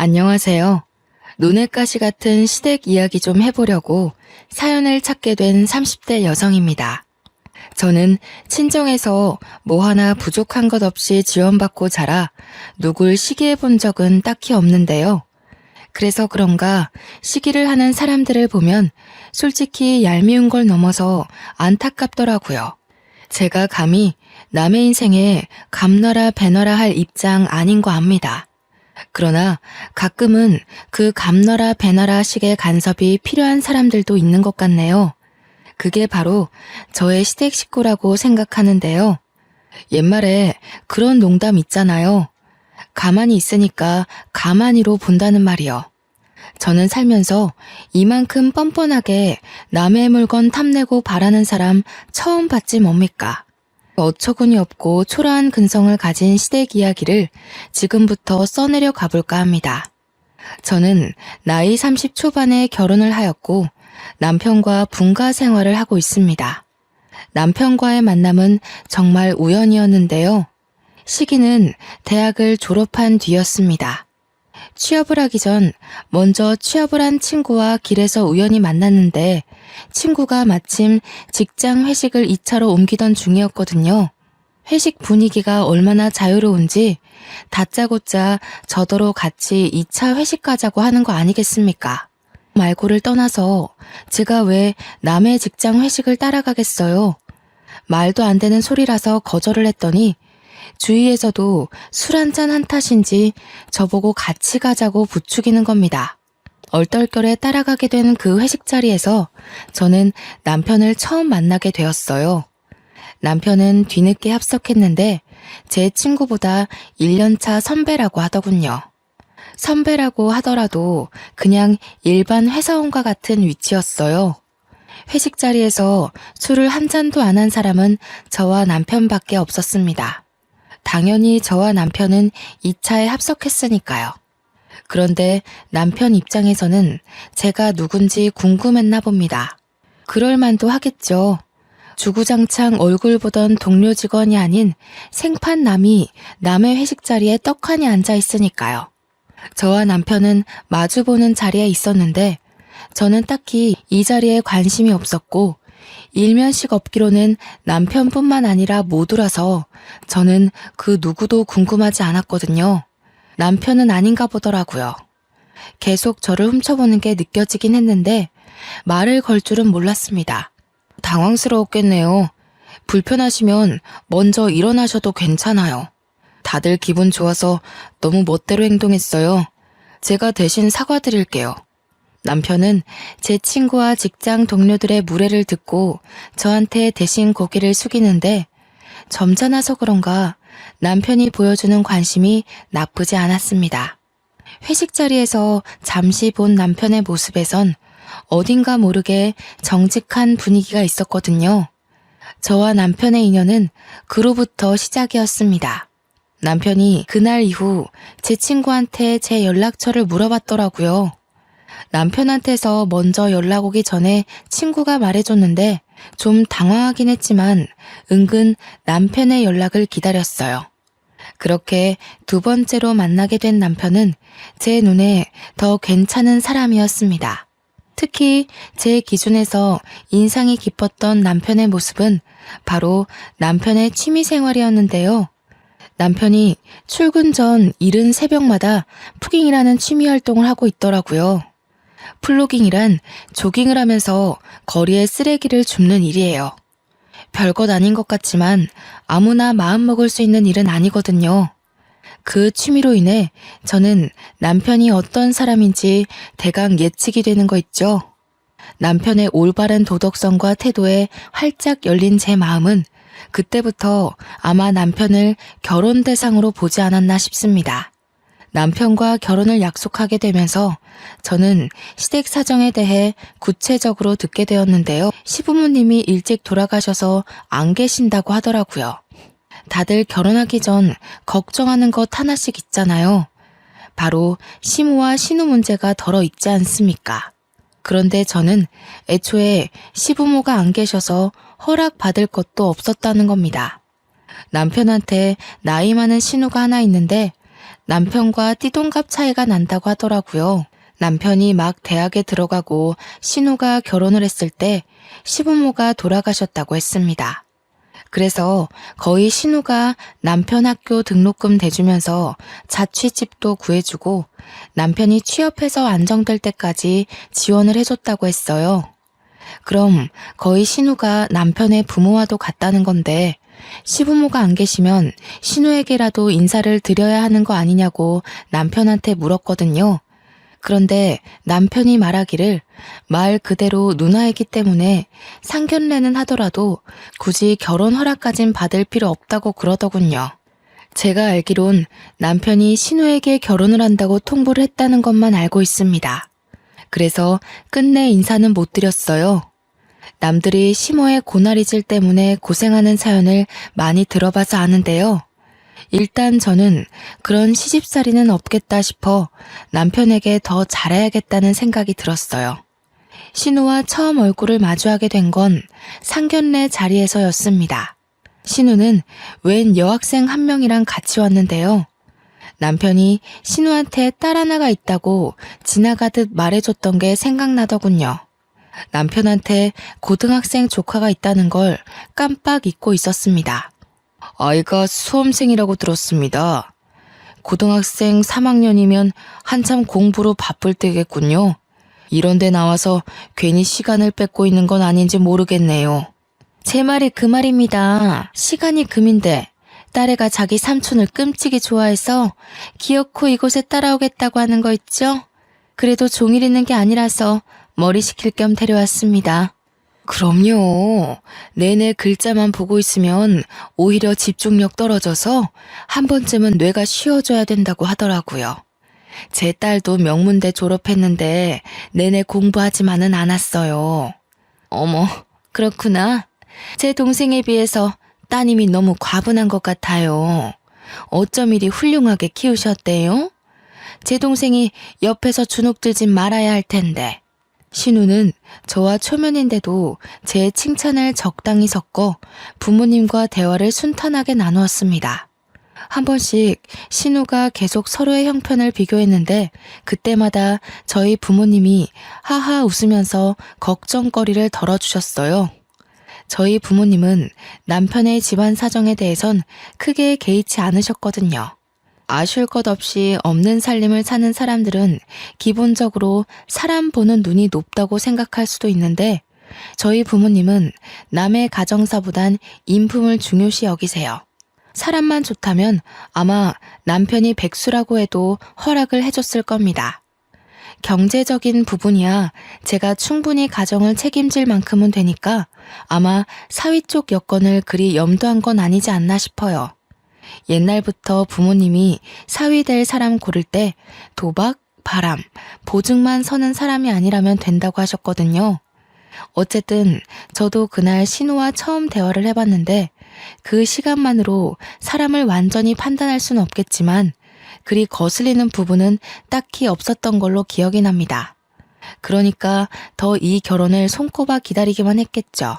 안녕하세요. 눈엣가시 같은 시댁 이야기 좀 해보려고 사연을 찾게 된 30대 여성입니다. 저는 친정에서 뭐 하나 부족한 것 없이 지원받고 자라 누굴 시기해 본 적은 딱히 없는데요. 그래서 그런가 시기를 하는 사람들을 보면 솔직히 얄미운 걸 넘어서 안타깝더라고요. 제가 감히 남의 인생에 감놔라 배놔라 할 입장 아닌 거 압니다. 그러나 가끔은 그 감너라 배나라 식의 간섭이 필요한 사람들도 있는 것 같네요. 그게 바로 저의 시댁 식구라고 생각하는데요. 옛말에 그런 농담 있잖아요. 가만히 있으니까 가만히로 본다는 말이요. 저는 살면서 이만큼 뻔뻔하게 남의 물건 탐내고 바라는 사람 처음 봤지 뭡니까? 어처구니 없고 초라한 근성을 가진 시댁 이야기를 지금부터 써내려 가볼까 합니다. 저는 나이 30 초반에 결혼을 하였고 남편과 분가 생활을 하고 있습니다. 남편과의 만남은 정말 우연이었는데요. 시기는 대학을 졸업한 뒤였습니다. 취업을 하기 전 먼저 취업을 한 친구와 길에서 우연히 만났는데 친구가 마침 직장 회식을 2차로 옮기던 중이었거든요. 회식 분위기가 얼마나 자유로운지 다짜고짜 저더러 같이 2차 회식 가자고 하는 거 아니겠습니까? 말고를 떠나서 제가 왜 남의 직장 회식을 따라가겠어요? 말도 안 되는 소리라서 거절을 했더니 주위에서도 술 한잔 한 탓인지 저보고 같이 가자고 부추기는 겁니다. 얼떨결에 따라가게 된 그 회식 자리에서 저는 남편을 처음 만나게 되었어요. 남편은 뒤늦게 합석했는데 제 친구보다 1년차 선배라고 하더군요. 선배라고 하더라도 그냥 일반 회사원과 같은 위치였어요. 회식 자리에서 술을 한 잔도 안 한 사람은 저와 남편밖에 없었습니다. 당연히 저와 남편은 2차에 합석했으니까요. 그런데 남편 입장에서는 제가 누군지 궁금했나 봅니다. 그럴 만도 하겠죠. 주구장창 얼굴 보던 동료 직원이 아닌 생판남이 남의 회식 자리에 떡하니 앉아 있으니까요. 저와 남편은 마주보는 자리에 있었는데 저는 딱히 이 자리에 관심이 없었고 일면식 없기로는 남편뿐만 아니라 모두라서 저는 그 누구도 궁금하지 않았거든요. 남편은 아닌가 보더라고요. 계속 저를 훔쳐보는 게 느껴지긴 했는데 말을 걸 줄은 몰랐습니다. 당황스러웠겠네요. 불편하시면 먼저 일어나셔도 괜찮아요. 다들 기분 좋아서 너무 멋대로 행동했어요. 제가 대신 사과드릴게요. 남편은 제 친구와 직장 동료들의 무례를 듣고 저한테 대신 고개를 숙이는데 점잖아서 그런가 남편이 보여주는 관심이 나쁘지 않았습니다. 회식 자리에서 잠시 본 남편의 모습에선 어딘가 모르게 정직한 분위기가 있었거든요. 저와 남편의 인연은 그로부터 시작이었습니다. 남편이 그날 이후 제 친구한테 제 연락처를 물어봤더라고요. 남편한테서 먼저 연락 오기 전에 친구가 말해줬는데 좀 당황하긴 했지만 은근 남편의 연락을 기다렸어요. 그렇게 두 번째로 만나게 된 남편은 제 눈에 더 괜찮은 사람이었습니다. 특히 제 기준에서 인상이 깊었던 남편의 모습은 바로 남편의 취미 생활이었는데요. 남편이 출근 전 이른 새벽마다 푸깅이라는 취미 활동을 하고 있더라고요. 플로깅이란 조깅을 하면서 거리에 쓰레기를 줍는 일이에요. 별것 아닌 것 같지만 아무나 마음먹을 수 있는 일은 아니거든요. 그 취미로 인해 저는 남편이 어떤 사람인지 대강 예측이 되는 거 있죠. 남편의 올바른 도덕성과 태도에 활짝 열린 제 마음은 그때부터 아마 남편을 결혼 대상으로 보지 않았나 싶습니다. 남편과 결혼을 약속하게 되면서 저는 시댁 사정에 대해 구체적으로 듣게 되었는데요. 시부모님이 일찍 돌아가셔서 안 계신다고 하더라고요. 다들 결혼하기 전 걱정하는 것 하나씩 있잖아요. 바로 시모와 신우 문제가 덜어 있지 않습니까? 그런데 저는 애초에 시부모가 안 계셔서 허락받을 것도 없었다는 겁니다. 남편한테 나이 많은 신우가 하나 있는데 남편과 띠동갑 차이가 난다고 하더라고요. 남편이 막 대학에 들어가고 신우가 결혼을 했을 때 시부모가 돌아가셨다고 했습니다. 그래서 거의 신우가 남편 학교 등록금 대주면서 자취집도 구해주고 남편이 취업해서 안정될 때까지 지원을 해줬다고 했어요. 그럼 거의 신우가 남편의 부모와도 같다는 건데 시부모가 안 계시면 신우에게라도 인사를 드려야 하는 거 아니냐고 남편한테 물었거든요. 그런데 남편이 말하기를 말 그대로 누나이기 때문에 상견례는 하더라도 굳이 결혼 허락까진 받을 필요 없다고 그러더군요. 제가 알기론 남편이 신우에게 결혼을 한다고 통보를 했다는 것만 알고 있습니다. 그래서 끝내 인사는 못 드렸어요. 남들이 시모의 고나리질 때문에 고생하는 사연을 많이 들어봐서 아는데요. 일단 저는 그런 시집살이는 없겠다 싶어 남편에게 더 잘해야겠다는 생각이 들었어요. 신우와 처음 얼굴을 마주하게 된 건 상견례 자리에서였습니다. 신우는 웬 여학생 한 명이랑 같이 왔는데요. 남편이 신우한테 딸 하나가 있다고 지나가듯 말해줬던 게 생각나더군요. 남편한테 고등학생 조카가 있다는 걸 깜빡 잊고 있었습니다. 아이가 수험생이라고 들었습니다. 고등학생 3학년이면 한참 공부로 바쁠 때겠군요. 이런 데 나와서 괜히 시간을 뺏고 있는 건 아닌지 모르겠네요. 제 말이 그 말입니다. 시간이 금인데 딸애가 자기 삼촌을 끔찍이 좋아해서 기어코 이곳에 따라오겠다고 하는 거 있죠? 그래도 종일 있는 게 아니라서 머리 식힐 겸 데려왔습니다. 그럼요. 내내 글자만 보고 있으면 오히려 집중력 떨어져서 한 번쯤은 뇌가 쉬어줘야 된다고 하더라고요. 제 딸도 명문대 졸업했는데 내내 공부하지만은 않았어요. 어머, 그렇구나. 제 동생에 비해서 따님이 너무 과분한 것 같아요. 어쩜 이리 훌륭하게 키우셨대요? 제 동생이 옆에서 주눅 들진 말아야 할 텐데. 신우는 저와 초면인데도 제 칭찬을 적당히 섞어 부모님과 대화를 순탄하게 나누었습니다. 한 번씩 신우가 계속 서로의 형편을 비교했는데 그때마다 저희 부모님이 하하 웃으면서 걱정거리를 덜어주셨어요. 저희 부모님은 남편의 집안 사정에 대해선 크게 개의치 않으셨거든요. 아쉬울 것 없이 없는 살림을 사는 사람들은 기본적으로 사람 보는 눈이 높다고 생각할 수도 있는데 저희 부모님은 남의 가정사보단 인품을 중요시 여기세요. 사람만 좋다면 아마 남편이 백수라고 해도 허락을 해줬을 겁니다. 경제적인 부분이야 제가 충분히 가정을 책임질 만큼은 되니까 아마 사위 쪽 여건을 그리 염두한 건 아니지 않나 싶어요. 옛날부터 부모님이 사위 될 사람 고를 때 도박, 바람, 보증만 서는 사람이 아니라면 된다고 하셨거든요. 어쨌든 저도 그날 신우와 처음 대화를 해봤는데 그 시간만으로 사람을 완전히 판단할 수는 없겠지만 그리 거슬리는 부분은 딱히 없었던 걸로 기억이 납니다. 그러니까 더 이 결혼을 손꼽아 기다리기만 했겠죠.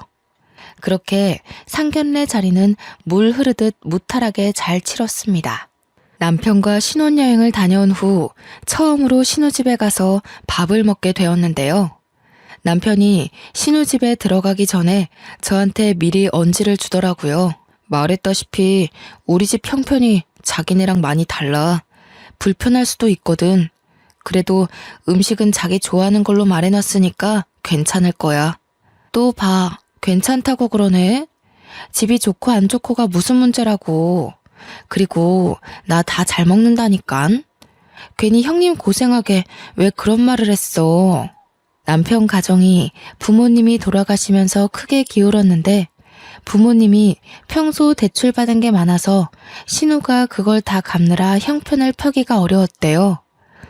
그렇게 상견례 자리는 물 흐르듯 무탈하게 잘 치렀습니다. 남편과 신혼여행을 다녀온 후 처음으로 신우집에 가서 밥을 먹게 되었는데요. 남편이 신우집에 들어가기 전에 저한테 미리 언지를 주더라고요. 말했다시피 우리 집 형편이 자기네랑 많이 달라. 불편할 수도 있거든. 그래도 음식은 자기 좋아하는 걸로 말해놨으니까 괜찮을 거야. 또 봐. 괜찮다고 그러네. 집이 좋고 안 좋고가 무슨 문제라고. 그리고 나 다 잘 먹는다니깐. 괜히 형님 고생하게 왜 그런 말을 했어. 남편 가정이 부모님이 돌아가시면서 크게 기울었는데 부모님이 평소 대출받은 게 많아서 신우가 그걸 다 갚느라 형편을 펴기가 어려웠대요.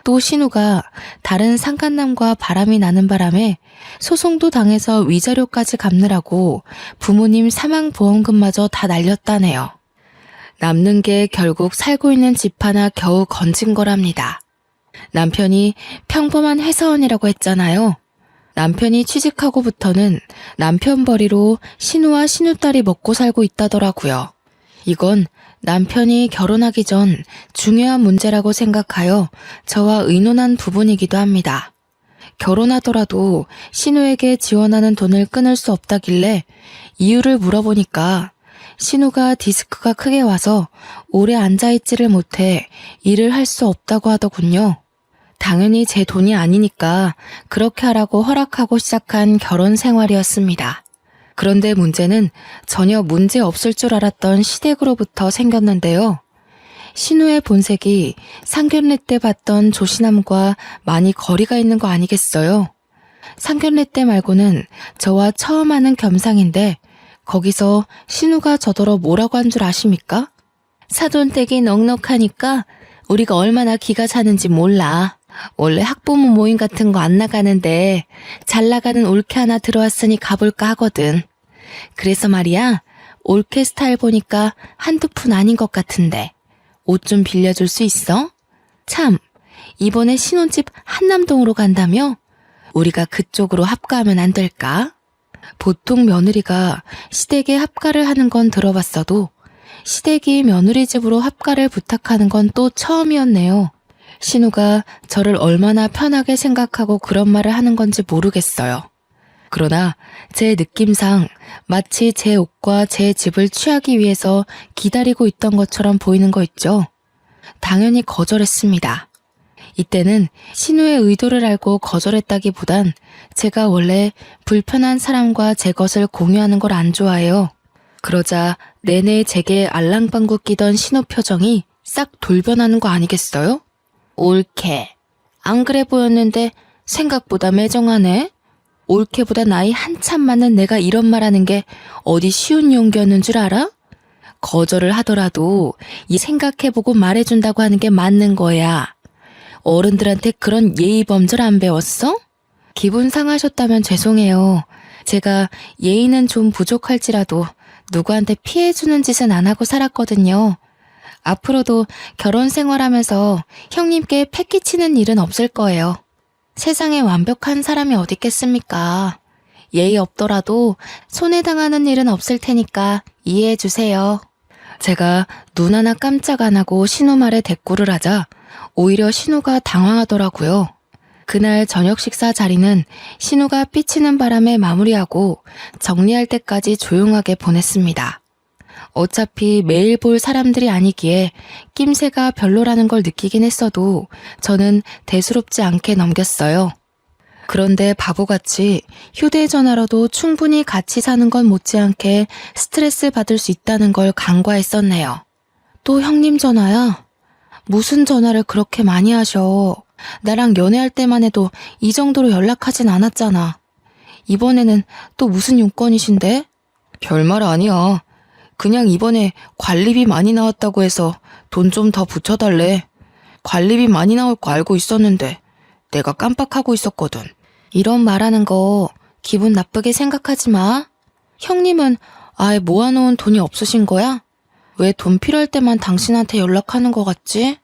또 신우가 다른 상간남과 바람이 나는 바람에 소송도 당해서 위자료까지 갚느라고 부모님 사망보험금마저 다 날렸다네요. 남는 게 결국 살고 있는 집 하나 겨우 건진 거랍니다. 남편이 평범한 회사원이라고 했잖아요. 남편이 취직하고부터는 남편 벌이로 신우와 신우딸이 먹고 살고 있다더라고요. 이건 남편이 결혼하기 전 중요한 문제라고 생각하여 저와 의논한 부분이기도 합니다. 결혼하더라도 신우에게 지원하는 돈을 끊을 수 없다길래 이유를 물어보니까 신우가 디스크가 크게 와서 오래 앉아있지를 못해 일을 할 수 없다고 하더군요. 당연히 제 돈이 아니니까 그렇게 하라고 허락하고 시작한 결혼 생활이었습니다. 그런데 문제는 전혀 문제 없을 줄 알았던 시댁으로부터 생겼는데요. 신우의 본색이 상견례 때 봤던 조신함과 많이 거리가 있는 거 아니겠어요? 상견례 때 말고는 저와 처음 하는 겸상인데 거기서 신우가 저더러 뭐라고 한 줄 아십니까? 사돈댁이 넉넉하니까 우리가 얼마나 기가 차는지 몰라. 원래 학부모 모임 같은 거 안 나가는데 잘 나가는 올케 하나 들어왔으니 가볼까 하거든. 그래서 말이야, 올케 스타일 보니까 한두 푼 아닌 것 같은데 옷 좀 빌려줄 수 있어? 참, 이번에 신혼집 한남동으로 간다며? 우리가 그쪽으로 합가하면 안 될까? 보통 며느리가 시댁에 합가를 하는 건 들어봤어도 시댁이 며느리 집으로 합가를 부탁하는 건 또 처음이었네요. 신우가 저를 얼마나 편하게 생각하고 그런 말을 하는 건지 모르겠어요. 그러나 제 느낌상 마치 제 옷과 제 집을 취하기 위해서 기다리고 있던 것처럼 보이는 거 있죠? 당연히 거절했습니다. 이때는 신우의 의도를 알고 거절했다기보단 제가 원래 불편한 사람과 제 것을 공유하는 걸 안 좋아해요. 그러자 내내 제게 알랑방구 끼던 신우 표정이 싹 돌변하는 거 아니겠어요? 올케. 안 그래 보였는데 생각보다 매정하네. 올케보다 나이 한참 많은 내가 이런 말하는 게 어디 쉬운 용기였는 줄 알아? 거절을 하더라도 이 생각해보고 말해준다고 하는 게 맞는 거야. 어른들한테 그런 예의 범절 안 배웠어? 기분 상하셨다면 죄송해요. 제가 예의는 좀 부족할지라도 누구한테 피해주는 짓은 안 하고 살았거든요. 앞으로도 결혼 생활하면서 형님께 패 끼치는 일은 없을 거예요. 세상에 완벽한 사람이 어디 있겠습니까? 예의 없더라도 손해당하는 일은 없을 테니까 이해해 주세요. 제가 눈 하나 깜짝 안 하고 신우 말에 대꾸를 하자 오히려 신우가 당황하더라고요. 그날 저녁 식사 자리는 신우가 삐치는 바람에 마무리하고 정리할 때까지 조용하게 보냈습니다. 어차피 매일 볼 사람들이 아니기에 낌새가 별로라는 걸 느끼긴 했어도 저는 대수롭지 않게 넘겼어요. 그런데 바보같이 휴대전화로도 충분히 같이 사는 건 못지않게 스트레스 받을 수 있다는 걸 간과했었네요. 또 형님 전화야? 무슨 전화를 그렇게 많이 하셔? 나랑 연애할 때만 해도 이 정도로 연락하진 않았잖아. 이번에는 또 무슨 용건이신데? 별말 아니야. 그냥 이번에 관리비 많이 나왔다고 해서 돈 좀 더 붙여달래. 관리비 많이 나올 거 알고 있었는데 내가 깜빡하고 있었거든. 이런 말하는 거 기분 나쁘게 생각하지 마. 형님은 아예 모아놓은 돈이 없으신 거야? 왜 돈 필요할 때만 당신한테 연락하는 거 같지?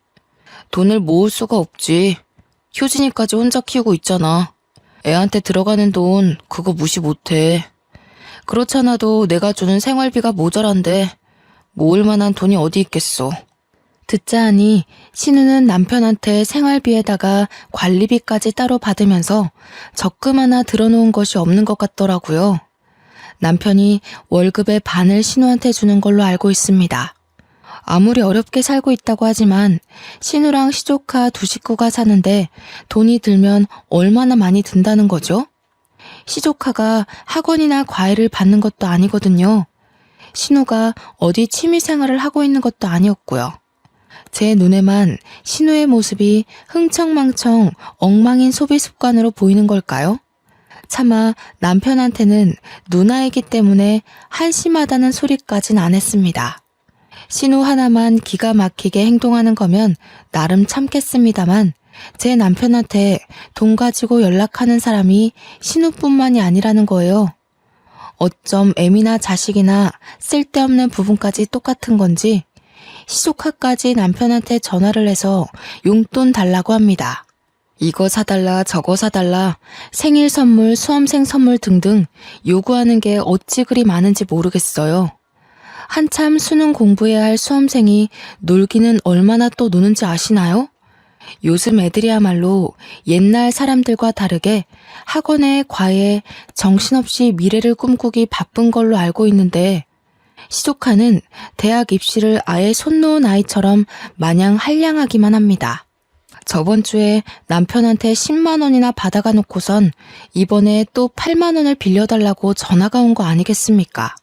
돈을 모을 수가 없지. 효진이까지 혼자 키우고 있잖아. 애한테 들어가는 돈 그거 무시 못해. 그렇잖아도 내가 주는 생활비가 모자란데 모을 만한 돈이 어디 있겠어. 듣자 하니 신우는 남편한테 생활비에다가 관리비까지 따로 받으면서 적금 하나 들어놓은 것이 없는 것 같더라고요. 남편이 월급의 반을 신우한테 주는 걸로 알고 있습니다. 아무리 어렵게 살고 있다고 하지만 신우랑 시조카 두 식구가 사는데 돈이 들면 얼마나 많이 든다는 거죠? 시조카가 학원이나 과외를 받는 것도 아니거든요. 신우가 어디 취미생활을 하고 있는 것도 아니었고요. 제 눈에만 신우의 모습이 흥청망청 엉망인 소비 습관으로 보이는 걸까요? 차마 남편한테는 누나이기 때문에 한심하다는 소리까진 안 했습니다. 신우 하나만 기가 막히게 행동하는 거면 나름 참겠습니다만 제 남편한테 돈 가지고 연락하는 사람이 신우뿐만이 아니라는 거예요. 어쩜 애미나 자식이나 쓸데없는 부분까지 똑같은 건지 시조카까지 남편한테 전화를 해서 용돈 달라고 합니다. 이거 사달라 저거 사달라 생일 선물 수험생 선물 등등 요구하는 게 어찌 그리 많은지 모르겠어요. 한참 수능 공부해야 할 수험생이 놀기는 얼마나 또 노는지 아시나요? 요즘 애들이야말로 옛날 사람들과 다르게 학원에 과외에 정신없이 미래를 꿈꾸기 바쁜 걸로 알고 있는데 시조카는 대학 입시를 아예 손 놓은 아이처럼 마냥 한량하기만 합니다. 저번 주에 남편한테 10만 원이나 받아가 놓고선 이번에 또 8만 원을 빌려달라고 전화가 온 거 아니겠습니까?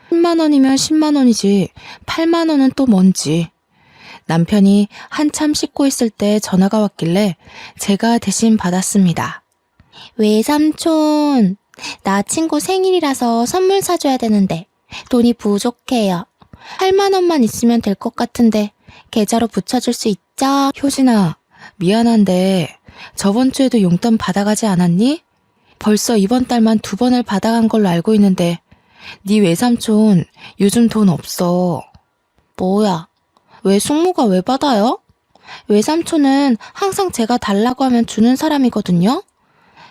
10만 원이면 10만 원이지 8만 원은 또 뭔지. 남편이 한참 씻고 있을 때 전화가 왔길래 제가 대신 받았습니다. 외삼촌, 나 친구 생일이라서 선물 사줘야 되는데 돈이 부족해요. 8만 원만 있으면 될 것 같은데 계좌로 붙여줄 수 있죠? 효진아, 미안한데 저번 주에도 용돈 받아가지 않았니? 벌써 이번 달만 2번을 받아간 걸로 알고 있는데 네 외삼촌 요즘 돈 없어. 뭐야? 왜 숙모가 왜 받아요? 외삼촌은 항상 제가 달라고 하면 주는 사람이거든요.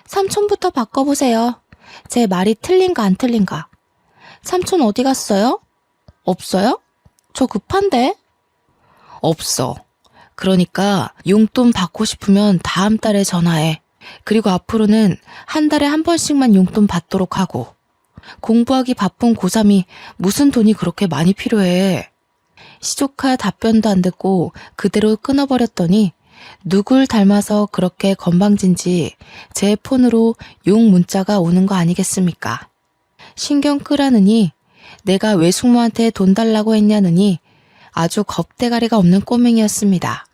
삼촌부터 바꿔보세요. 제 말이 틀린가 안 틀린가. 삼촌 어디 갔어요? 없어요? 저 급한데? 없어. 그러니까 용돈 받고 싶으면 다음 달에 전화해. 그리고 앞으로는 한 달에 한 번씩만 용돈 받도록 하고. 공부하기 바쁜 고3이 무슨 돈이 그렇게 많이 필요해. 시조카 답변도 안 듣고 그대로 끊어버렸더니 누굴 닮아서 그렇게 건방진지 제 폰으로 욕 문자가 오는 거 아니겠습니까? 신경 끄라느니 내가 외숙모한테 돈 달라고 했냐느니 아주 겁대가리가 없는 꼬맹이였습니다.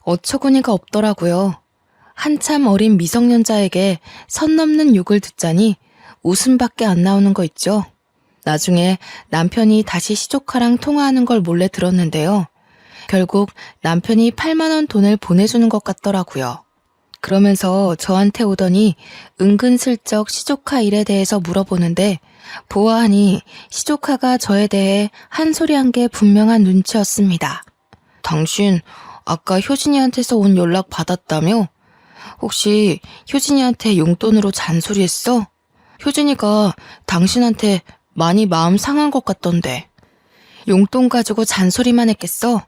어처구니가 없더라고요. 한참 어린 미성년자에게 선 넘는 욕을 듣자니 웃음밖에 안 나오는 거 있죠. 나중에 남편이 다시 시조카랑 통화하는 걸 몰래 들었는데요. 결국 남편이 8만 원 돈을 보내주는 것 같더라고요. 그러면서 저한테 오더니 은근슬쩍 시조카 일에 대해서 물어보는데 보아하니 시조카가 저에 대해 한 소리 한 게 분명한 눈치였습니다. 당신 아까 효진이한테서 온 연락 받았다며? 혹시 효진이한테 용돈으로 잔소리했어? 효진이가 당신한테 많이 마음 상한 것 같던데. 용돈 가지고 잔소리만 했겠어?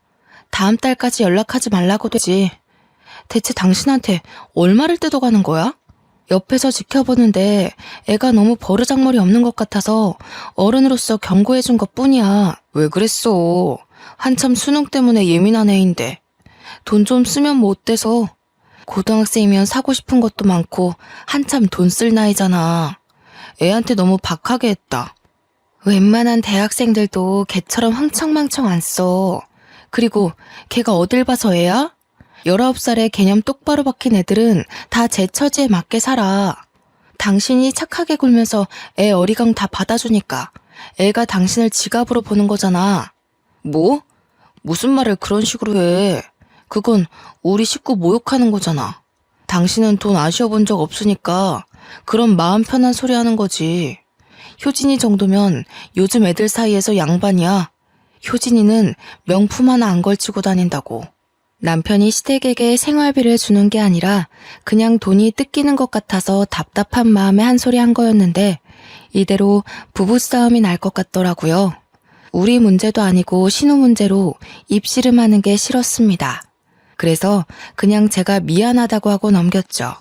다음 달까지 연락하지 말라고 되지. 대체 당신한테 얼마를 뜯어가는 거야? 옆에서 지켜보는데 애가 너무 버르장머리 없는 것 같아서 어른으로서 경고해준 것 뿐이야. 왜 그랬어? 한참 수능 때문에 예민한 애인데. 돈 좀 쓰면 뭐 어때서? 고등학생이면 사고 싶은 것도 많고 한참 돈 쓸 나이잖아. 애한테 너무 박하게 했다. 웬만한 대학생들도 걔처럼 흥청망청 안 써. 그리고 걔가 어딜 봐서 애야? 19살에 개념 똑바로 박힌 애들은 다 제 처지에 맞게 살아. 당신이 착하게 굴면서 애 어리광 다 받아주니까 애가 당신을 지갑으로 보는 거잖아. 뭐? 무슨 말을 그런 식으로 해. 그건 우리 식구 모욕하는 거잖아. 당신은 돈 아쉬워본 적 없으니까 그런 마음 편한 소리 하는 거지. 효진이 정도면 요즘 애들 사이에서 양반이야. 효진이는 명품 하나 안 걸치고 다닌다고. 남편이 시댁에게 생활비를 주는 게 아니라 그냥 돈이 뜯기는 것 같아서 답답한 마음에 한 소리 한 거였는데 이대로 부부싸움이 날 것 같더라고요. 우리 문제도 아니고 신우 문제로 입씨름하는 게 싫었습니다. 그래서 그냥 제가 미안하다고 하고 넘겼죠.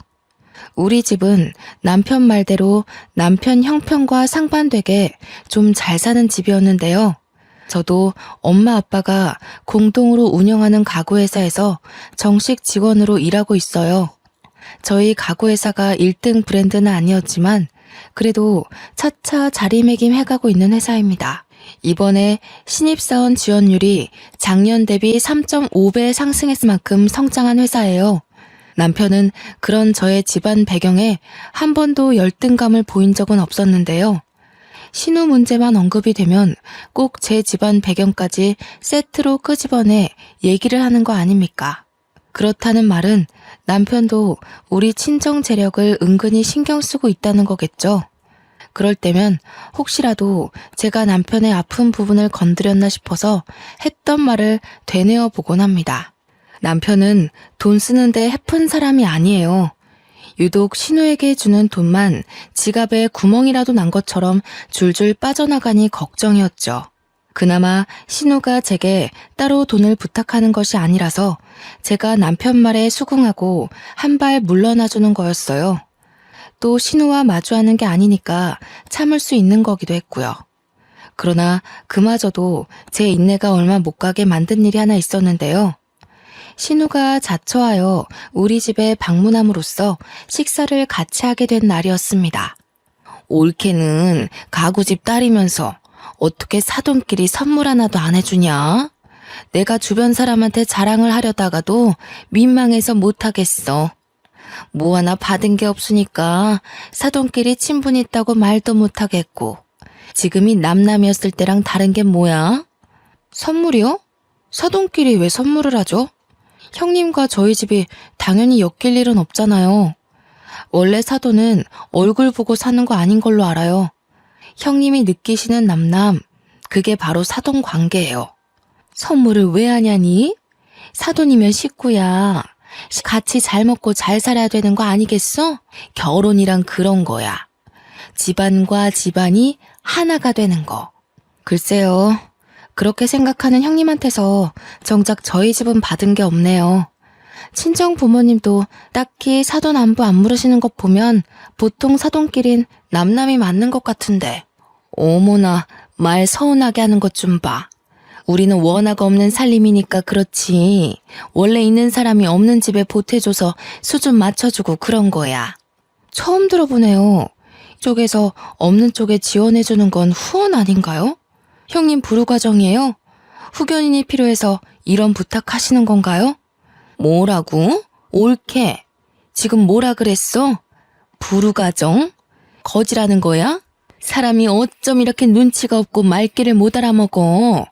우리 집은 남편 말대로 남편 형편과 상반되게 좀 잘 사는 집이었는데요. 저도 엄마 아빠가 공동으로 운영하는 가구회사에서 정식 직원으로 일하고 있어요. 저희 가구회사가 1등 브랜드는 아니었지만 그래도 차차 자리매김해가고 있는 회사입니다. 이번에 신입사원 지원율이 작년 대비 3.5배 상승했을 만큼 성장한 회사예요. 남편은 그런 저의 집안 배경에 한 번도 열등감을 보인 적은 없었는데요. 신우 문제만 언급이 되면 꼭 제 집안 배경까지 세트로 끄집어내 얘기를 하는 거 아닙니까? 그렇다는 말은 남편도 우리 친정 재력을 은근히 신경 쓰고 있다는 거겠죠. 그럴 때면 혹시라도 제가 남편의 아픈 부분을 건드렸나 싶어서 했던 말을 되뇌어 보곤 합니다. 남편은 돈 쓰는데 해픈 사람이 아니에요. 유독 신우에게 주는 돈만 지갑에 구멍이라도 난 것처럼 줄줄 빠져나가니 걱정이었죠. 그나마 신우가 제게 따로 돈을 부탁하는 것이 아니라서 제가 남편 말에 수긍하고 한 발 물러나주는 거였어요. 또 신우와 마주하는 게 아니니까 참을 수 있는 거기도 했고요. 그러나 그마저도 제 인내가 얼마 못 가게 만든 일이 하나 있었는데요. 신우가 자처하여 우리 집에 방문함으로써 식사를 같이 하게 된 날이었습니다. 올케는 가구집 딸이면서 어떻게 사돈끼리 선물 하나도 안 해주냐? 내가 주변 사람한테 자랑을 하려다가도 민망해서 못하겠어. 뭐 하나 받은 게 없으니까 사돈끼리 친분 있다고 말도 못하겠고, 지금이 남남이었을 때랑 다른 게 뭐야? 선물이요? 사돈끼리 왜 선물을 하죠? 형님과 저희 집이 당연히 엮일 일은 없잖아요. 원래 사돈은 얼굴 보고 사는 거 아닌 걸로 알아요. 형님이 느끼시는 남남, 그게 바로 사돈 관계예요. 선물을 왜 하냐니? 사돈이면 식구야. 같이 잘 먹고 잘 살아야 되는 거 아니겠어? 결혼이란 그런 거야. 집안과 집안이 하나가 되는 거. 글쎄요. 그렇게 생각하는 형님한테서 정작 저희 집은 받은 게 없네요. 친정 부모님도 딱히 사돈 안부 안 물으시는 것 보면 보통 사돈끼린 남남이 맞는 것 같은데. 어머나, 말 서운하게 하는 것 좀 봐. 우리는 워낙 없는 살림이니까 그렇지. 원래 있는 사람이 없는 집에 보태줘서 수준 맞춰주고 그런 거야. 처음 들어보네요. 이쪽에서 없는 쪽에 지원해주는 건 후원 아닌가요? 형님 부르과정이에요? 후견인이 필요해서 이런 부탁하시는 건가요? 뭐라고? 옳게. 지금 뭐라 그랬어? 부르과정? 거지라는 거야? 사람이 어쩜 이렇게 눈치가 없고 말귀를 못 알아먹어.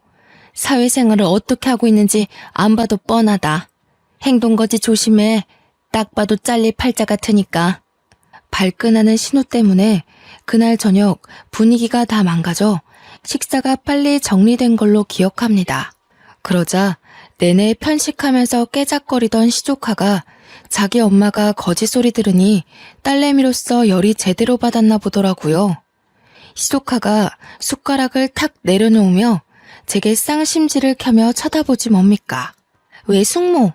사회생활을 어떻게 하고 있는지 안 봐도 뻔하다. 행동거지 조심해. 딱 봐도 잘릴 팔자 같으니까. 발끈하는 신호 때문에 그날 저녁 분위기가 다 망가져 식사가 빨리 정리된 걸로 기억합니다. 그러자 내내 편식하면서 깨작거리던 시조카가 자기 엄마가 거짓 소리 들으니 딸내미로서 열이 제대로 받았나 보더라고요. 시조카가 숟가락을 탁 내려놓으며 제게 쌍심지를 켜며 쳐다보지 뭡니까? 외숙모,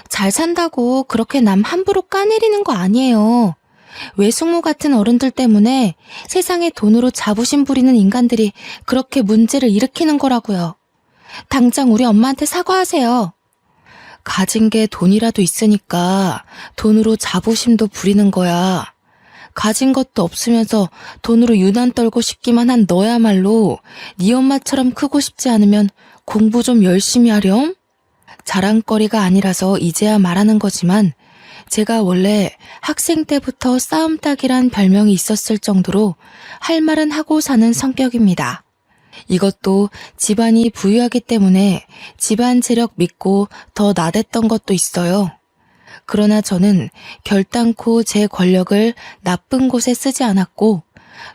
잘 산다고 그렇게 남 함부로 까내리는 거 아니에요. 외숙모 같은 어른들 때문에 세상에 돈으로 자부심 부리는 인간들이 그렇게 문제를 일으키는 거라고요. 당장 우리 엄마한테 사과하세요. 가진 게 돈이라도 있으니까 돈으로 자부심도 부리는 거야. 가진 것도 없으면서 돈으로 유난 떨고 싶기만 한 너야말로 네 엄마처럼 크고 싶지 않으면 공부 좀 열심히 하렴? 자랑거리가 아니라서 이제야 말하는 거지만 제가 원래 학생 때부터 싸움닭이란 별명이 있었을 정도로 할 말은 하고 사는 성격입니다. 이것도 집안이 부유하기 때문에 집안 재력 믿고 더 나댔던 것도 있어요. 그러나 저는 결단코 제 권력을 나쁜 곳에 쓰지 않았고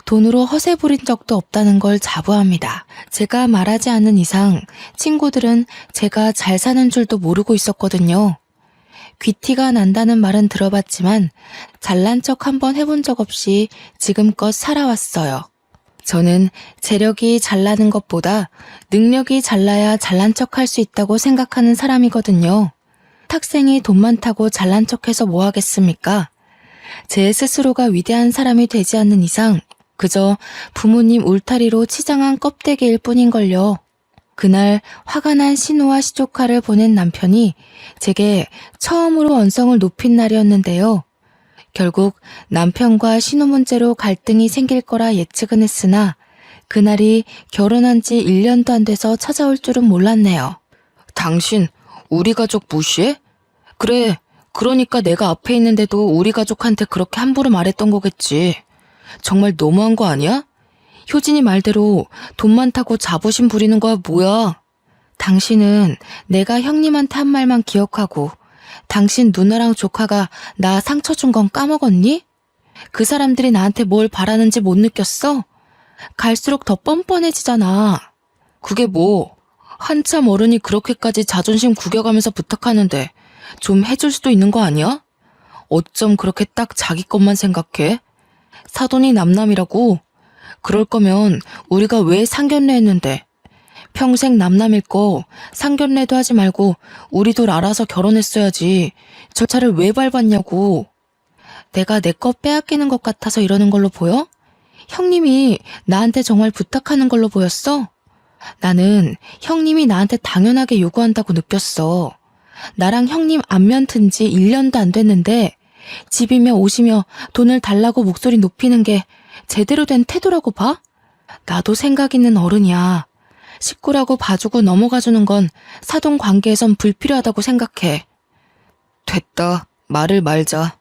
돈으로 허세 부린 적도 없다는 걸 자부합니다. 제가 말하지 않는 이상 친구들은 제가 잘 사는 줄도 모르고 있었거든요. 귀티가 난다는 말은 들어봤지만 잘난 척 한번 해본 적 없이 지금껏 살아왔어요. 저는 재력이 잘나는 것보다 능력이 잘나야 잘난 척 할 수 있다고 생각하는 사람이거든요. 탁생이 돈 많다고 잘난 척해서 뭐 하겠습니까? 제 스스로가 위대한 사람이 되지 않는 이상 그저 부모님 울타리로 치장한 껍데기일 뿐인걸요. 그날 화가 난 신우와 시조카를 보낸 남편이 제게 처음으로 언성을 높인 날이었는데요. 결국 남편과 신우 문제로 갈등이 생길 거라 예측은 했으나 그날이 결혼한 지 1년도 안 돼서 찾아올 줄은 몰랐네요. 당신 우리 가족 무시해? 그래, 그러니까 내가 앞에 있는데도 우리 가족한테 그렇게 함부로 말했던 거겠지. 정말 너무한 거 아니야? 효진이 말대로 돈 많다고 자부심 부리는 거야 뭐야? 당신은 내가 형님한테 한 말만 기억하고 당신 누나랑 조카가 나 상처 준 건 까먹었니? 그 사람들이 나한테 뭘 바라는지 못 느꼈어? 갈수록 더 뻔뻔해지잖아. 그게 뭐? 한참 어른이 그렇게까지 자존심 구겨가면서 부탁하는데 좀 해줄 수도 있는 거 아니야? 어쩜 그렇게 딱 자기 것만 생각해? 사돈이 남남이라고? 그럴 거면 우리가 왜 상견례 했는데? 평생 남남일 거 상견례도 하지 말고 우리들 알아서 결혼했어야지. 저 차를 왜 밟았냐고. 내가 내 거 빼앗기는 것 같아서 이러는 걸로 보여? 형님이 나한테 정말 부탁하는 걸로 보였어? 나는 형님이 나한테 당연하게 요구한다고 느꼈어. 나랑 형님 안면 튼 지 1년도 안 됐는데 집이며 옷이며 돈을 달라고 목소리 높이는 게 제대로 된 태도라고 봐? 나도 생각 있는 어른이야. 식구라고 봐주고 넘어가주는 건 사돈 관계에선 불필요하다고 생각해. 됐다. 말을 말자.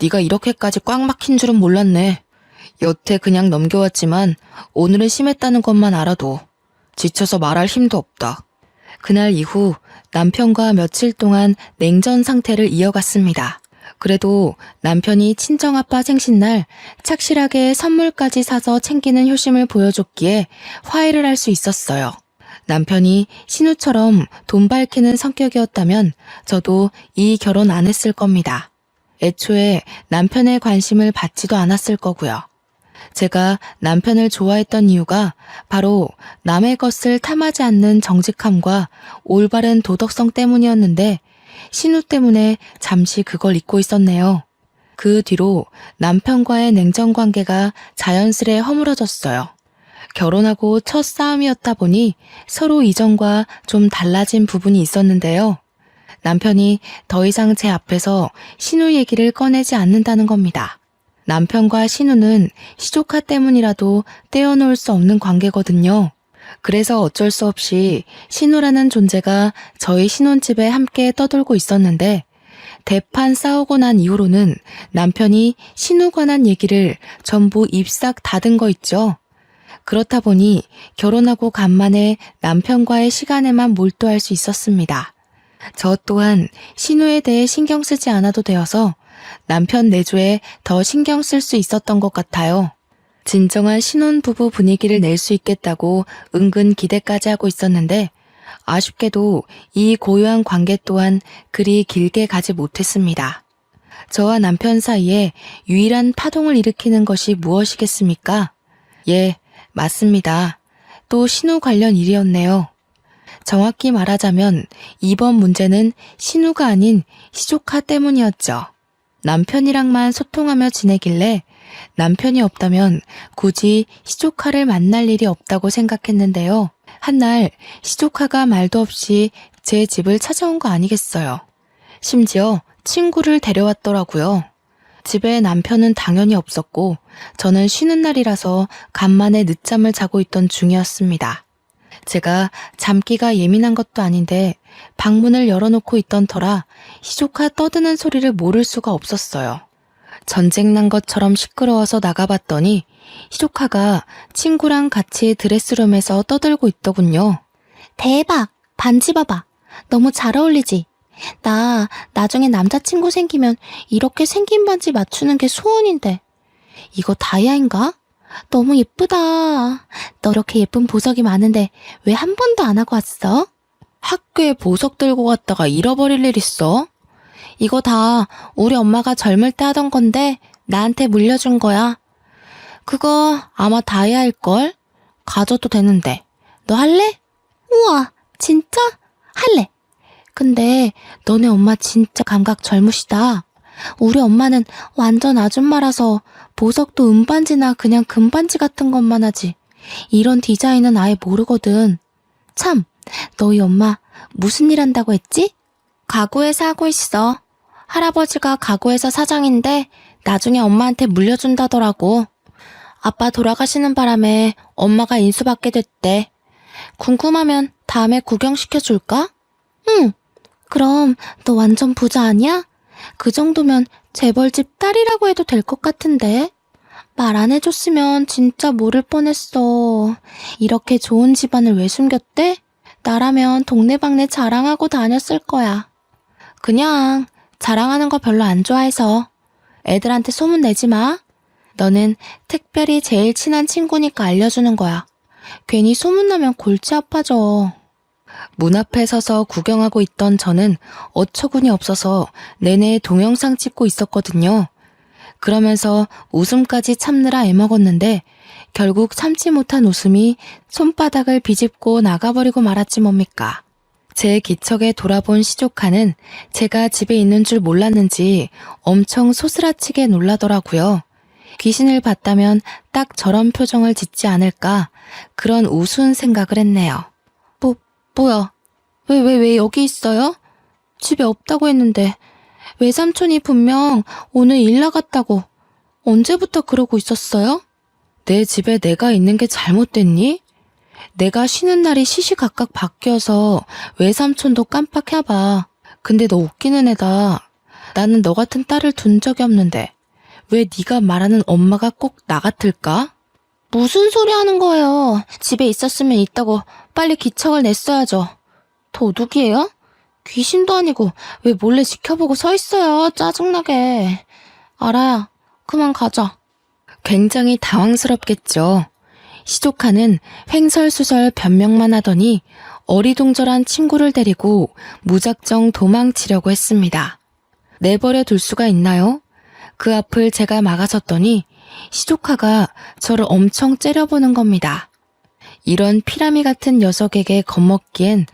네가 이렇게까지 꽉 막힌 줄은 몰랐네. 여태 그냥 넘겨왔지만 오늘은 심했다는 것만 알아도 지쳐서 말할 힘도 없다. 그날 이후 남편과 며칠 동안 냉전 상태를 이어갔습니다. 그래도 남편이 친정아빠 생신날 착실하게 선물까지 사서 챙기는 효심을 보여줬기에 화해를 할 수 있었어요. 남편이 신우처럼 돈 밝히는 성격이었다면 저도 이 결혼 안 했을 겁니다. 애초에 남편의 관심을 받지도 않았을 거고요. 제가 남편을 좋아했던 이유가 바로 남의 것을 탐하지 않는 정직함과 올바른 도덕성 때문이었는데 신우 때문에 잠시 그걸 잊고 있었네요. 그 뒤로 남편과의 냉전 관계가 자연스레 허물어졌어요. 결혼하고 첫 싸움이었다 보니 서로 이전과 좀 달라진 부분이 있었는데요. 남편이 더 이상 제 앞에서 신우 얘기를 꺼내지 않는다는 겁니다. 남편과 신우는 시조카 때문이라도 떼어놓을 수 없는 관계거든요. 그래서 어쩔 수 없이 신우라는 존재가 저희 신혼집에 함께 떠돌고 있었는데 대판 싸우고 난 이후로는 남편이 신우 관한 얘기를 전부 입싹 닫은 거 있죠. 그렇다 보니 결혼하고 간만에 남편과의 시간에만 몰두할 수 있었습니다. 저 또한 신우에 대해 신경 쓰지 않아도 되어서 남편 내조에 더 신경 쓸 수 있었던 것 같아요. 진정한 신혼부부 분위기를 낼 수 있겠다고 은근 기대까지 하고 있었는데 아쉽게도 이 고요한 관계 또한 그리 길게 가지 못했습니다. 저와 남편 사이에 유일한 파동을 일으키는 것이 무엇이겠습니까? 예, 맞습니다. 또 신우 관련 일이었네요. 정확히 말하자면 이번 문제는 신우가 아닌 시조카 때문이었죠. 남편이랑만 소통하며 지내길래 남편이 없다면 굳이 시조카를 만날 일이 없다고 생각했는데요. 한날 시조카가 말도 없이 제 집을 찾아온 거 아니겠어요. 심지어 친구를 데려왔더라고요. 집에 남편은 당연히 없었고 저는 쉬는 날이라서 간만에 늦잠을 자고 있던 중이었습니다. 제가 잠기가 예민한 것도 아닌데 방문을 열어놓고 있던 터라 시조카 떠드는 소리를 모를 수가 없었어요. 전쟁 난 것처럼 시끄러워서 나가봤더니 시조카가 친구랑 같이 드레스룸에서 떠들고 있더군요. 대박! 반지 봐봐. 너무 잘 어울리지? 나 나중에 남자친구 생기면 이렇게 생긴 반지 맞추는 게 소원인데. 이거 다이아인가? 너무 예쁘다. 너 이렇게 예쁜 보석이 많은데 왜 한 번도 안 하고 왔어? 학교에 보석 들고 갔다가 잃어버릴 일 있어? 이거 다 우리 엄마가 젊을 때 하던 건데 나한테 물려준 거야. 그거 아마 다이아일걸? 가져도 되는데. 너 할래? 우와, 진짜? 할래. 근데 너네 엄마 진짜 감각 젊으시다. 우리 엄마는 완전 아줌마라서 보석도 은반지나 그냥 금반지 같은 것만 하지. 이런 디자인은 아예 모르거든. 참, 너희 엄마 무슨 일 한다고 했지? 가구회사 하고 있어. 할아버지가 가구회사 사장인데 나중에 엄마한테 물려준다더라고. 아빠 돌아가시는 바람에 엄마가 인수받게 됐대. 궁금하면 다음에 구경시켜줄까? 응. 그럼 너 완전 부자 아니야? 그 정도면 재벌집 딸이라고 해도 될 것 같은데. 말 안 해줬으면 진짜 모를 뻔했어. 이렇게 좋은 집안을 왜 숨겼대? 나라면 동네방네 자랑하고 다녔을 거야. 그냥 자랑하는 거 별로 안 좋아해서. 애들한테 소문 내지 마. 너는 특별히 제일 친한 친구니까 알려주는 거야. 괜히 소문나면 골치 아파져. 문 앞에 서서 구경하고 있던 저는 어처구니 없어서 내내 동영상 찍고 있었거든요. 그러면서 웃음까지 참느라 애먹었는데 결국 참지 못한 웃음이 손바닥을 비집고 나가버리고 말았지 뭡니까. 제 기척에 돌아본 시조카는 제가 집에 있는 줄 몰랐는지 엄청 소스라치게 놀라더라고요. 귀신을 봤다면 딱 저런 표정을 짓지 않을까 그런 우스운 생각을 했네요. 뭐야? 왜 여기 있어요? 집에 없다고 했는데 외삼촌이 분명 오늘 일 나갔다고 언제부터 그러고 있었어요? 내 집에 내가 있는 게 잘못됐니? 내가 쉬는 날이 시시각각 바뀌어서 외삼촌도 깜빡해봐. 근데 너 웃기는 애다. 나는 너 같은 딸을 둔 적이 없는데 왜 네가 말하는 엄마가 꼭 나 같을까? 무슨 소리 하는 거예요? 집에 있었으면 있다고 빨리 기척을 냈어야죠. 도둑이에요? 귀신도 아니고 왜 몰래 지켜보고 서 있어요? 짜증나게. 알아요. 그만 가자. 굉장히 당황스럽겠죠. 시조카는 횡설수설 변명만 하더니 어리둥절한 친구를 데리고 무작정 도망치려고 했습니다. 내버려 둘 수가 있나요? 그 앞을 제가 막아섰더니 시조카가 저를 엄청 째려보는 겁니다. 이런 피라미 같은 녀석에게 겁먹기엔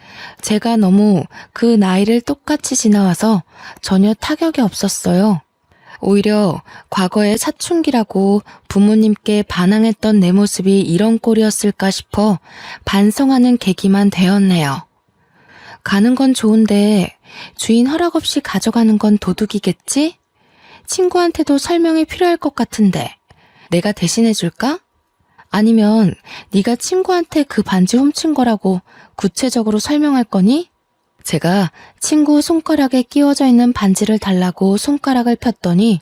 제가 너무 그 나이를 똑같이 지나와서 전혀 타격이 없었어요. 오히려 과거에 사춘기라고 부모님께 반항했던 내 모습이 이런 꼴이었을까 싶어 반성하는 계기만 되었네요. 가는 건 좋은데 주인 허락 없이 가져가는 건 도둑이겠지? 친구한테도 설명이 필요할 것 같은데 내가 대신해 줄까? 아니면 네가 친구한테 그 반지 훔친 거라고 구체적으로 설명할 거니? 제가 친구 손가락에 끼워져 있는 반지를 달라고 손가락을 폈더니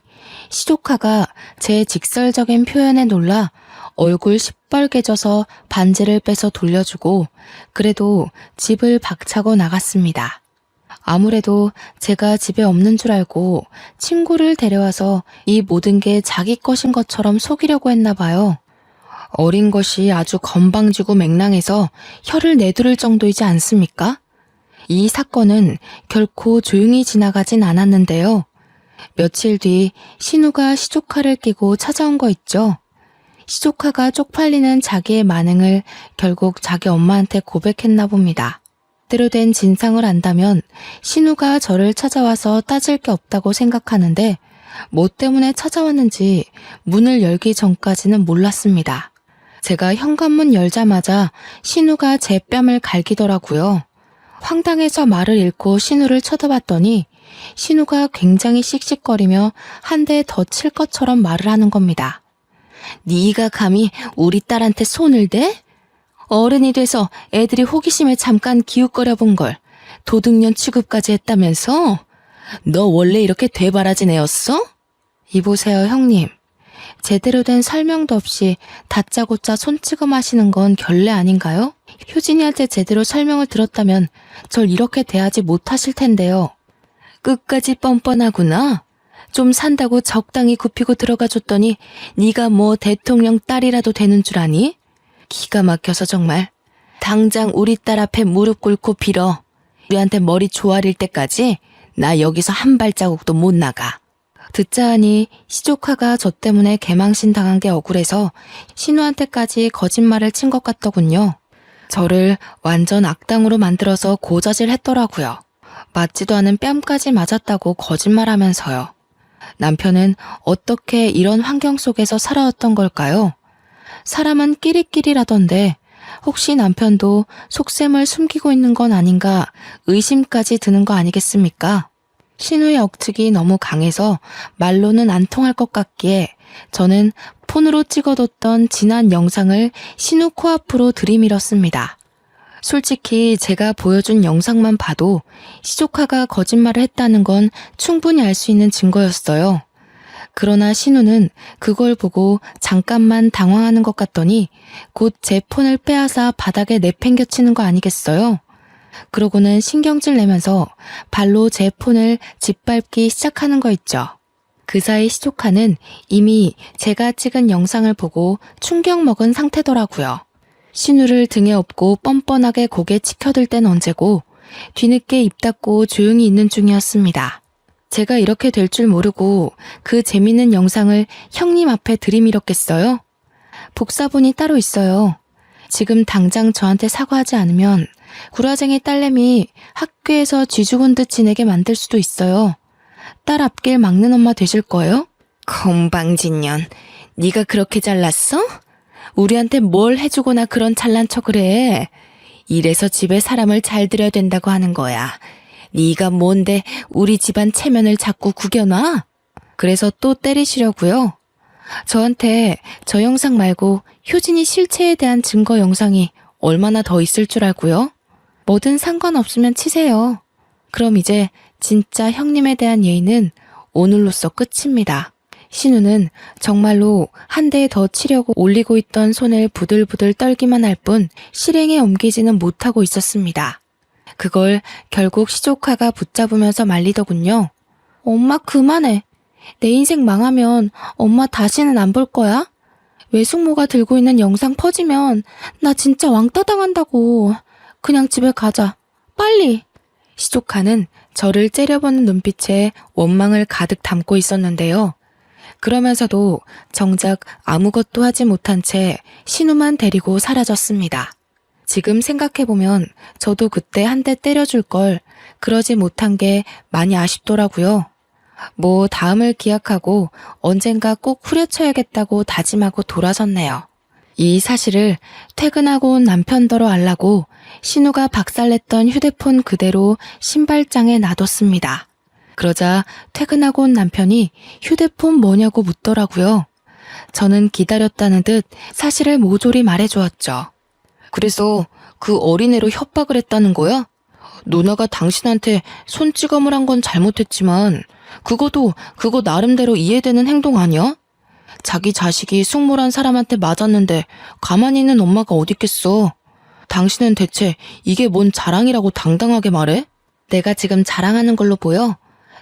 시조카가 제 직설적인 표현에 놀라 얼굴 시뻘개져서 반지를 빼서 돌려주고 그래도 집을 박차고 나갔습니다. 아무래도 제가 집에 없는 줄 알고 친구를 데려와서 이 모든 게 자기 것인 것처럼 속이려고 했나 봐요. 어린 것이 아주 건방지고 맹랑해서 혀를 내두를 정도이지 않습니까? 이 사건은 결코 조용히 지나가진 않았는데요. 며칠 뒤 신우가 시조카를 끼고 찾아온 거 있죠. 시조카가 쪽팔리는 자기의 만행을 결국 자기 엄마한테 고백했나 봅니다. 때로 된 진상을 안다면 신우가 저를 찾아와서 따질 게 없다고 생각하는데 뭐 때문에 찾아왔는지 문을 열기 전까지는 몰랐습니다. 제가 현관문 열자마자 신우가 제 뺨을 갈기더라고요. 황당해서 말을 잃고 신우를 쳐다봤더니 신우가 굉장히 씩씩거리며 한 대 더 칠 것처럼 말을 하는 겁니다. 네가 감히 우리 딸한테 손을 대? 어른이 돼서 애들이 호기심에 잠깐 기웃거려 본 걸 도둑년 취급까지 했다면서? 너 원래 이렇게 되바라진 애였어? 이보세요, 형님. 제대로 된 설명도 없이 다짜고짜 손찌검 하시는 건 결례 아닌가요? 효진이한테 제대로 설명을 들었다면 절 이렇게 대하지 못하실 텐데요. 끝까지 뻔뻔하구나. 좀 산다고 적당히 굽히고 들어가 줬더니 네가 뭐 대통령 딸이라도 되는 줄 아니? 기가 막혀서 정말. 당장 우리 딸 앞에 무릎 꿇고 빌어. 우리한테 머리 조아릴 때까지 나 여기서 한 발자국도 못 나가. 듣자 하니 시조카가 저 때문에 개망신 당한 게 억울해서 신우한테까지 거짓말을 친 것 같더군요. 저를 완전 악당으로 만들어서 고자질 했더라고요. 맞지도 않은 뺨까지 맞았다고 거짓말하면서요. 남편은 어떻게 이런 환경 속에서 살아왔던 걸까요? 사람은 끼리끼리라던데 혹시 남편도 속셈을 숨기고 있는 건 아닌가 의심까지 드는 거 아니겠습니까? 신우의 억측이 너무 강해서 말로는 안 통할 것 같기에 저는 폰으로 찍어뒀던 지난 영상을 신우 코앞으로 들이밀었습니다. 솔직히 제가 보여준 영상만 봐도 시조카가 거짓말을 했다는 건 충분히 알 수 있는 증거였어요. 그러나 신우는 그걸 보고 잠깐만 당황하는 것 같더니 곧 제 폰을 빼앗아 바닥에 내팽겨치는 거 아니겠어요? 그러고는 신경질 내면서 발로 제 폰을 짓밟기 시작하는 거 있죠. 그 사이 시조카는 이미 제가 찍은 영상을 보고 충격 먹은 상태더라고요. 신우를 등에 업고 뻔뻔하게 고개 치켜들 땐 언제고 뒤늦게 입 닫고 조용히 있는 중이었습니다. 제가 이렇게 될 줄 모르고 그 재밌는 영상을 형님 앞에 들이밀었겠어요? 복사본이 따로 있어요. 지금 당장 저한테 사과하지 않으면 구라쟁이 딸내미 학교에서 쥐 죽은 듯 지내게 만들 수도 있어요. 딸 앞길 막는 엄마 되실 거예요? 건방진년, 네가 그렇게 잘났어? 우리한테 뭘 해주거나 그런 잘난 척을 해. 이래서 집에 사람을 잘 들여야 된다고 하는 거야. 네가 뭔데 우리 집안 체면을 자꾸 구겨놔? 그래서 또 때리시려고요? 저한테 저 영상 말고 효진이 실체에 대한 증거 영상이 얼마나 더 있을 줄 알고요? 뭐든 상관없으면 치세요. 그럼 이제 진짜 형님에 대한 예의는 오늘로써 끝입니다. 신우는 정말로 한 대 더 치려고 올리고 있던 손을 부들부들 떨기만 할 뿐 실행에 옮기지는 못하고 있었습니다. 그걸 결국 시조카가 붙잡으면서 말리더군요. 엄마 그만해. 내 인생 망하면 엄마 다시는 안 볼 거야? 외숙모가 들고 있는 영상 퍼지면 나 진짜 왕따 당한다고. 그냥 집에 가자. 빨리. 시조카는 저를 째려보는 눈빛에 원망을 가득 담고 있었는데요. 그러면서도 정작 아무것도 하지 못한 채 신우만 데리고 사라졌습니다. 지금 생각해보면 저도 그때 한 대 때려줄 걸 그러지 못한 게 많이 아쉽더라고요. 뭐 다음을 기약하고 언젠가 꼭 후려쳐야겠다고 다짐하고 돌아섰네요. 이 사실을 퇴근하고 온 남편더러 알라고 신우가 박살냈던 휴대폰 그대로 신발장에 놔뒀습니다. 그러자 퇴근하고 온 남편이 휴대폰 뭐냐고 묻더라고요. 저는 기다렸다는 듯 사실을 모조리 말해주었죠. 그래서 그 어린애로 협박을 했다는 거야? 누나가 당신한테 손찌검을 한 건 잘못했지만 그거 나름대로 이해되는 행동 아니야? 자기 자식이 숙모란 사람한테 맞았는데 가만히 있는 엄마가 어딨겠어. 당신은 대체 이게 뭔 자랑이라고 당당하게 말해? 내가 지금 자랑하는 걸로 보여?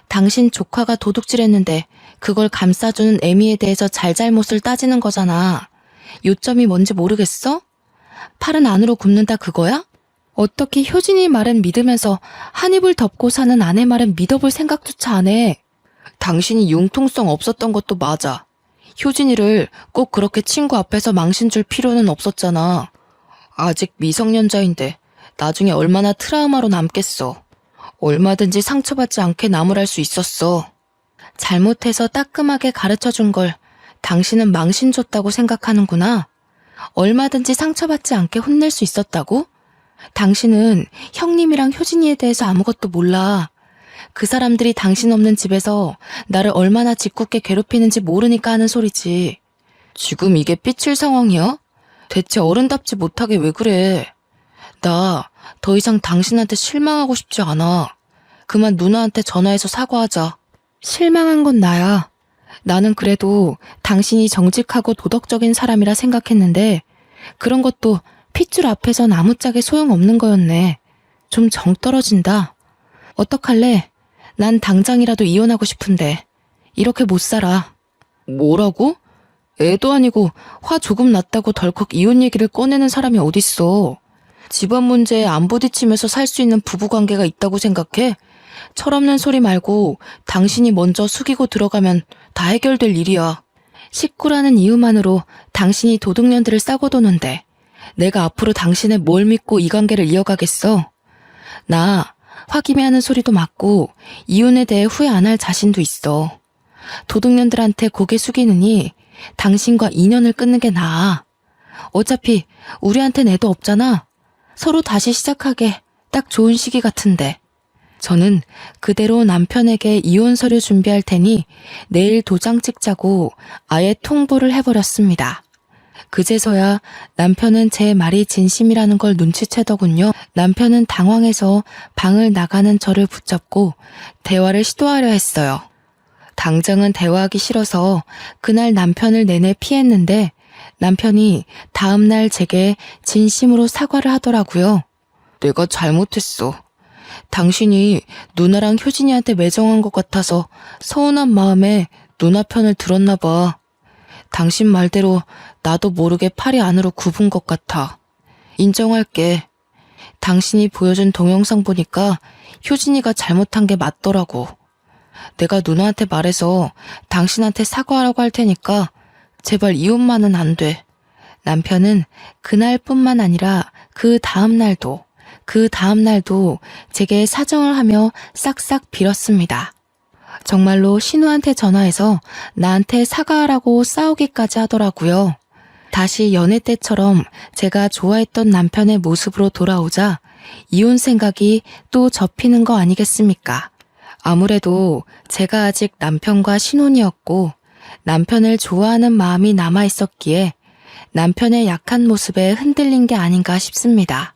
당신 조카가 도둑질했는데 그걸 감싸주는 애미에 대해서 잘잘못을 따지는 거잖아. 요점이 뭔지 모르겠어? 팔은 안으로 굽는다 그거야? 어떻게 효진이 말은 믿으면서 한 입을 덮고 사는 아내 말은 믿어볼 생각조차 안 해. 당신이 융통성 없었던 것도 맞아. 효진이를 꼭 그렇게 친구 앞에서 망신 줄 필요는 없었잖아. 아직 미성년자인데 나중에 얼마나 트라우마로 남겠어. 얼마든지 상처받지 않게 나무랄 수 있었어. 잘못해서 따끔하게 가르쳐준 걸 당신은 망신 줬다고 생각하는구나. 얼마든지 상처받지 않게 혼낼 수 있었다고? 당신은 형님이랑 효진이에 대해서 아무것도 몰라. 그 사람들이 당신 없는 집에서 나를 얼마나 짓궂게 괴롭히는지 모르니까 하는 소리지. 지금 이게 삐칠 상황이야? 대체 어른답지 못하게 왜 그래? 나 더 이상 당신한테 실망하고 싶지 않아. 그만 누나한테 전화해서 사과하자. 실망한 건 나야. 나는 그래도 당신이 정직하고 도덕적인 사람이라 생각했는데 그런 것도 핏줄 앞에선 아무짝에 소용없는 거였네. 좀 정 떨어진다. 어떡할래? 난 당장이라도 이혼하고 싶은데 이렇게 못 살아. 뭐라고? 애도 아니고 화 조금 났다고 덜컥 이혼 얘기를 꺼내는 사람이 어딨어. 집안 문제에 안 부딪히면서 살 수 있는 부부관계가 있다고 생각해? 철없는 소리 말고 당신이 먼저 숙이고 들어가면 다 해결될 일이야. 식구라는 이유만으로 당신이 도둑년들을 싸고 도는데 내가 앞으로 당신의 뭘 믿고 이 관계를 이어가겠어? 나 화기애애하는 소리도 맞고 이혼에 대해 후회 안 할 자신도 있어. 도둑년들한테 고개 숙이느니 당신과 인연을 끊는 게 나아. 어차피 우리한텐 애도 없잖아. 서로 다시 시작하게 딱 좋은 시기 같은데. 저는 그대로 남편에게 이혼 서류 준비할 테니 내일 도장 찍자고 아예 통보를 해버렸습니다. 그제서야 남편은 제 말이 진심이라는 걸 눈치채더군요. 남편은 당황해서 방을 나가는 저를 붙잡고 대화를 시도하려 했어요. 당장은 대화하기 싫어서 그날 남편을 내내 피했는데 남편이 다음날 제게 진심으로 사과를 하더라고요. 내가 잘못했어. 당신이 누나랑 효진이한테 매정한 것 같아서 서운한 마음에 누나 편을 들었나 봐. 당신 말대로 나도 모르게 팔이 안으로 굽은 것 같아. 인정할게. 당신이 보여준 동영상 보니까 효진이가 잘못한 게 맞더라고. 내가 누나한테 말해서 당신한테 사과하라고 할 테니까 제발 이혼만은 안 돼. 남편은 그날뿐만 아니라 그 다음 날도 제게 사정을 하며 싹싹 빌었습니다. 정말로 신우한테 전화해서 나한테 사과하라고 싸우기까지 하더라고요. 다시 연애 때처럼 제가 좋아했던 남편의 모습으로 돌아오자 이혼 생각이 또 접히는 거 아니겠습니까? 아무래도 제가 아직 남편과 신혼이었고 남편을 좋아하는 마음이 남아있었기에 남편의 약한 모습에 흔들린 게 아닌가 싶습니다.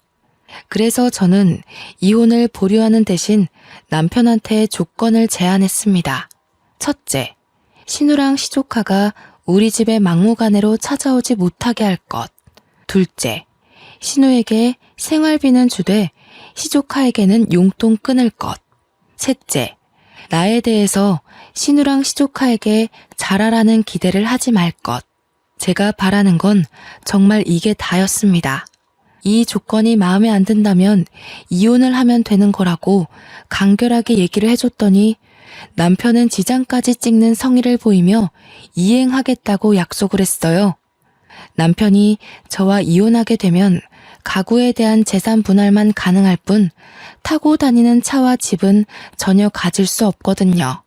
그래서 저는 이혼을 보류하는 대신 남편한테 조건을 제안했습니다. 첫째, 신우랑 시조카가 우리 집에 막무가내로 찾아오지 못하게 할 것. 둘째, 신우에게 생활비는 주되 시조카에게는 용돈 끊을 것. 셋째, 나에 대해서 신우랑 시조카에게 잘하라는 기대를 하지 말 것. 제가 바라는 건 정말 이게 다였습니다. 이 조건이 마음에 안 든다면 이혼을 하면 되는 거라고 간결하게 얘기를 해줬더니 남편은 지장까지 찍는 성의를 보이며 이행하겠다고 약속을 했어요. 남편이 저와 이혼하게 되면 가구에 대한 재산 분할만 가능할 뿐 타고 다니는 차와 집은 전혀 가질 수 없거든요.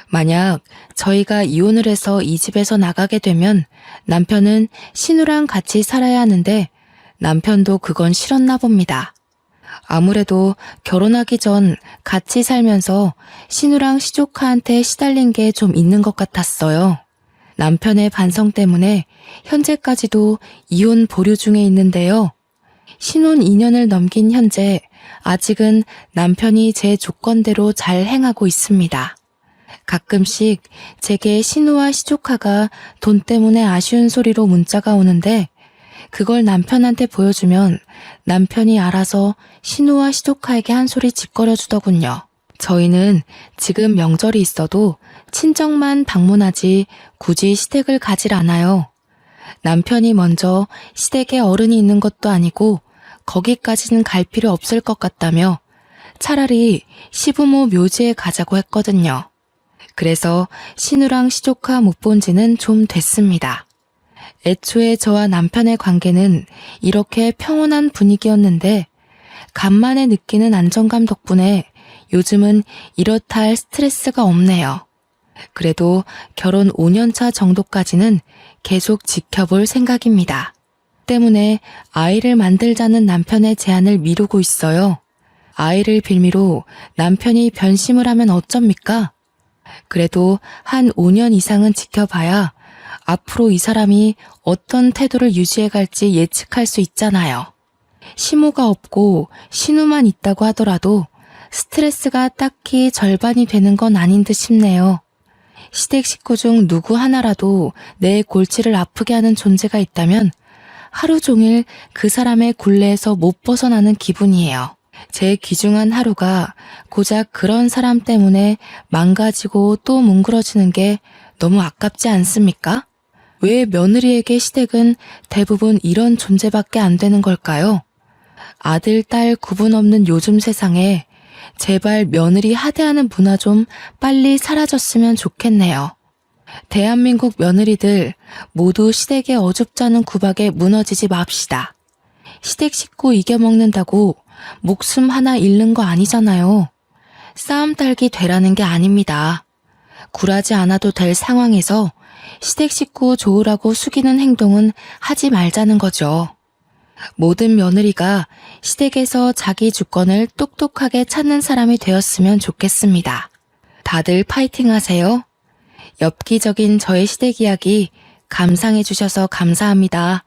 만약 저희가 이혼을 해서 이 집에서 나가게 되면 남편은 신우랑 같이 살아야 하는데 남편도 그건 싫었나 봅니다. 아무래도 결혼하기 전 같이 살면서 신우랑 시조카한테 시달린 게 좀 있는 것 같았어요. 남편의 반성 때문에 현재까지도 이혼 보류 중에 있는데요. 신혼 2년을 넘긴 현재 아직은 남편이 제 조건대로 잘 행하고 있습니다. 가끔씩 제게 신우와 시조카가 돈 때문에 아쉬운 소리로 문자가 오는데 그걸 남편한테 보여주면 남편이 알아서 신우와 시조카에게 한 소리 짓거려 주더군요. 저희는 지금 명절이 있어도 친정만 방문하지 굳이 시댁을 가질 않아요. 남편이 먼저 시댁에 어른이 있는 것도 아니고 거기까지는 갈 필요 없을 것 같다며 차라리 시부모 묘지에 가자고 했거든요. 그래서 신우랑 시조카 못 본 지는 좀 됐습니다. 애초에 저와 남편의 관계는 이렇게 평온한 분위기였는데 간만에 느끼는 안정감 덕분에 요즘은 이렇다 할 스트레스가 없네요. 그래도 결혼 5년차 정도까지는 계속 지켜볼 생각입니다. 때문에 아이를 만들자는 남편의 제안을 미루고 있어요. 아이를 빌미로 남편이 변심을 하면 어쩝니까? 그래도 한 5년 이상은 지켜봐야 앞으로 이 사람이 어떤 태도를 유지해 갈지 예측할 수 있잖아요. 시모가 없고 신우만 있다고 하더라도 스트레스가 딱히 절반이 되는 건 아닌 듯 싶네요. 시댁 식구 중 누구 하나라도 내 골치를 아프게 하는 존재가 있다면 하루 종일 그 사람의 굴레에서 못 벗어나는 기분이에요. 제 귀중한 하루가 고작 그런 사람 때문에 망가지고 또 뭉그러지는 게 너무 아깝지 않습니까? 왜 며느리에게 시댁은 대부분 이런 존재밖에 안 되는 걸까요? 아들, 딸 구분 없는 요즘 세상에 제발 며느리 하대하는 문화 좀 빨리 사라졌으면 좋겠네요. 대한민국 며느리들 모두 시댁의 어줍잖은 구박에 무너지지 맙시다. 시댁 식구 이겨먹는다고 목숨 하나 잃는 거 아니잖아요. 싸움 딸기 되라는 게 아닙니다. 굴하지 않아도 될 상황에서 시댁 식구 좋으라고 숙이는 행동은 하지 말자는 거죠. 모든 며느리가 시댁에서 자기 주권을 똑똑하게 찾는 사람이 되었으면 좋겠습니다. 다들 파이팅 하세요. 엽기적인 저의 시댁 이야기 감상해 주셔서 감사합니다.